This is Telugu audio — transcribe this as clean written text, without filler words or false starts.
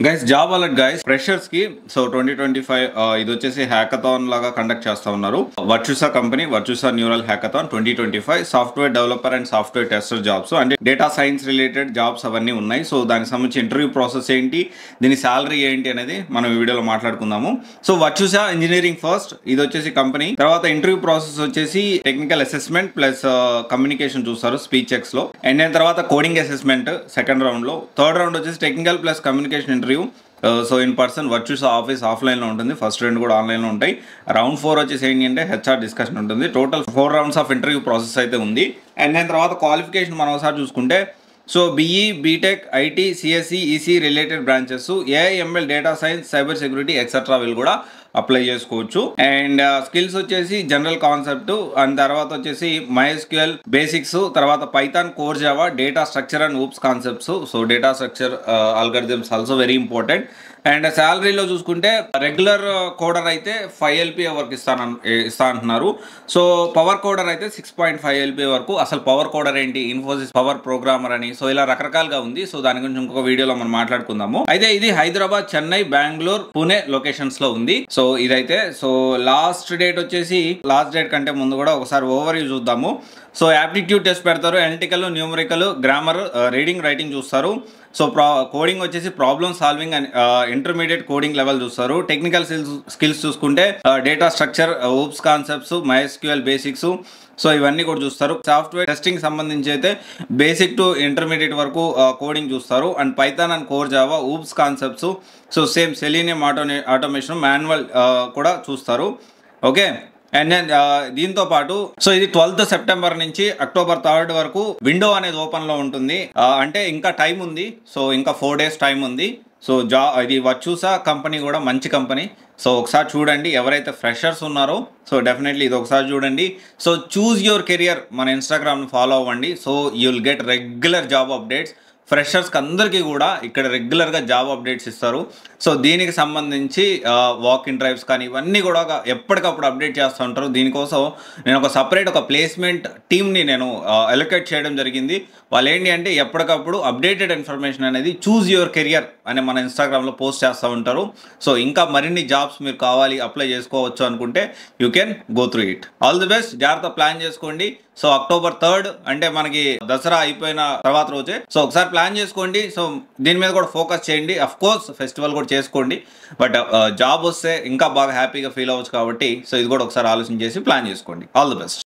Guys job alert guys freshers కి సో 2025 ఇది వచ్చేసి హ్యాకథాన్ లాగా కండక్ట్ చేస్తా ఉన్నారు. Virtusa company Virtusa neural hackathon 2025 software developer and software tester jobs అంటే డేటా సైన్స్ రిలేటెడ్ జాబ్స్ అవన్నీ ఉన్నాయి. సో దానికి సంబంధించి ఇంటర్వ్యూ ప్రాసెస్ ఏంటి, దీని శాలరీ ఏంటి అనేది మనం ఈ వీడియోలో మాట్లాడుకుందాము. సో వర్చుసా ఇంజనీరింగ్ ఫస్ట్ ఇది వచ్చేసి కంపెనీ, తర్వాత ఇంటర్వ్యూ ప్రాసెస్ వచ్చేసి టెక్నికల్ అసెస్మెంట్ ప్లస్ కమ్యూనికేషన్ చూస్తారు స్పీచ్ చెక్స్ లో, అండ్ దాని తర్వాత కోడింగ్ అసెస్మెంట్ సెకండ్ రౌండ్ లో, థర్డ్ రౌండ్ వచ్చేసి technical plus communication interview. So in person Virtusa office offline లో ఉంటుంది, ఫస్ట్ 2 కూడా ఆన్లైన్ లో ఉంటాయి. రౌండ్ 4 వచ్చేసి ఏంటి అంటే హెచ్ఆర్ డిస్కషన్ ఉంటుంది. Total 4 rounds of interview process అయితే ఉంది. అండ్ దాని తర్వాత క్వాలిఫికేషన్ మనం ఒకసారి చూసుకుంటే so BE, BTech, IT, CSC, EC related branches, AIML, data science, cyber security etcetera వీళ్ళు కూడా అప్లై చేసుకోవచ్చు. అండ్ స్కిల్స్ వచ్చేసి జనరల్ కాన్సెప్ట్, అండ్ తర్వాత వచ్చేసి MySQL బేసిక్స్, తర్వాత Python, core Java, data structure and OOPS concepts. So data structure algorithms also very important. And శాలరీలో చూసుకుంటే రెగ్యులర్ కోడర్ అయితే 5 LPA వరకు ఇస్తా అంటున్నారు. సో పవర్ కోడర్ అయితే 6.5 LPA వరకు. అసలు పవర్ కోడర్ ఏంటి, ఇన్ఫోసిస్ పవర్ ప్రోగ్రామర్ అని, సో ఇలా రకరకాలుగా ఉంది. సో దాని గురించి ఇంకొక వీడియోలో మనం మాట్లాడుకుందాము. అయితే ఇది హైదరాబాద్, చెన్నై, బెంగళూరు, పూణే లొకేషన్స్ లో ఉంది. సో ఇదైతే సో లాస్ట్ డేట్ వచ్చేసి లాస్ట్ డేట్ కంటే ముందు కూడా ఒకసారి ఓవర్ వ్యూ చూద్దాము. సో యాప్టిట్యూడ్ టెస్ట్ పెడతారు, analytical, numerical, grammar, reading, writing చూస్తారు. సో కోడింగ్ వచ్చేసి problem solving and intermediate coding level చూస్తారు. టెక్నికల్ స్కిల్స్ చూసుకుంటే data structure, oops concepts, MySQL basics, so ఇవన్నీ కూడా చూస్తారు. సాఫ్ట్వేర్ టెస్టింగ్ సంబంధించి అయితే బేసిక్ టు ఇంటర్మీడియట్ వరకు కోడింగ్ చూస్తారు. And Python and core Java, oops concepts, so same selenium automation, manual కూడా చూస్తారు. ఓకే, అండ్ దెన్ దీంతో పాటు సో ఇది 12th సెప్టెంబర్ నుంచి అక్టోబర్ 3rd వరకు విండో అనేది ఓపెన్ లో ఉంటుంది. అంటే ఇంకా టైం ఉంది, సో ఇంకా 4 days టైం ఉంది. సో ఇది వర్చుసా కంపెనీ కూడా మంచి కంపెనీ. సో ఒకసారి చూడండి, ఎవరైతే ఫ్రెషర్స్ ఉన్నారో సో డెఫినెట్లీ ఇది ఒకసారి చూడండి. సో చూజ్ యువర్ కెరియర్ మన ఇన్స్టాగ్రామ్ ఫాలో అవ్వండి. So you will get regular job updates. ఫ్రెషర్స్కి అందరికీ కూడా ఇక్కడ రెగ్యులర్గా జాబ్ అప్డేట్స్ ఇస్తారు. సో దీనికి సంబంధించి వాక్ ఇన్ డ్రైవ్స్ కానీ ఇవన్నీ కూడా ఎప్పటికప్పుడు అప్డేట్ చేస్తూ ఉంటారు. దీనికోసం నేను ఒక సపరేట్ ఒక ప్లేస్మెంట్ టీమ్ని నేను అలొకేట్ చేయడం జరిగింది. వాళ్ళు ఏంటి అంటే ఎప్పటికప్పుడు అప్డేటెడ్ ఇన్ఫర్మేషన్ అనేది చూజ్ యువర్ కెరియర్ అని మన ఇన్స్టాగ్రామ్లో పోస్ట్ చేస్తూ ఉంటారు. సో ఇంకా మరిన్ని జాబ్స్ మీరు కావాలి, అప్లై చేసుకోవచ్చు అనుకుంటే you can go through it. All the best, జాగ్రత్త ప్లాన్ చేసుకోండి. సో అక్టోబర్ 3rd అంటే మనకి దసరా అయిపోయిన తర్వాత రోజే. సో ఒకసారి ప్లాన్ చేసుకోండి. సో దీని మీద కూడా ఫోకస్ చేయండి. అఫ్ కోర్స్ ఫెస్టివల్ కూడా చేసుకోండి, బట్ జాబ్ వస్తే ఇంకా బాగా హ్యాపీగా ఫీల్ అవ్వచ్చు కాబట్టి సో ఇది కూడా ఒకసారి ఆలోచన చేసి ప్లాన్ చేసుకోండి. All the best.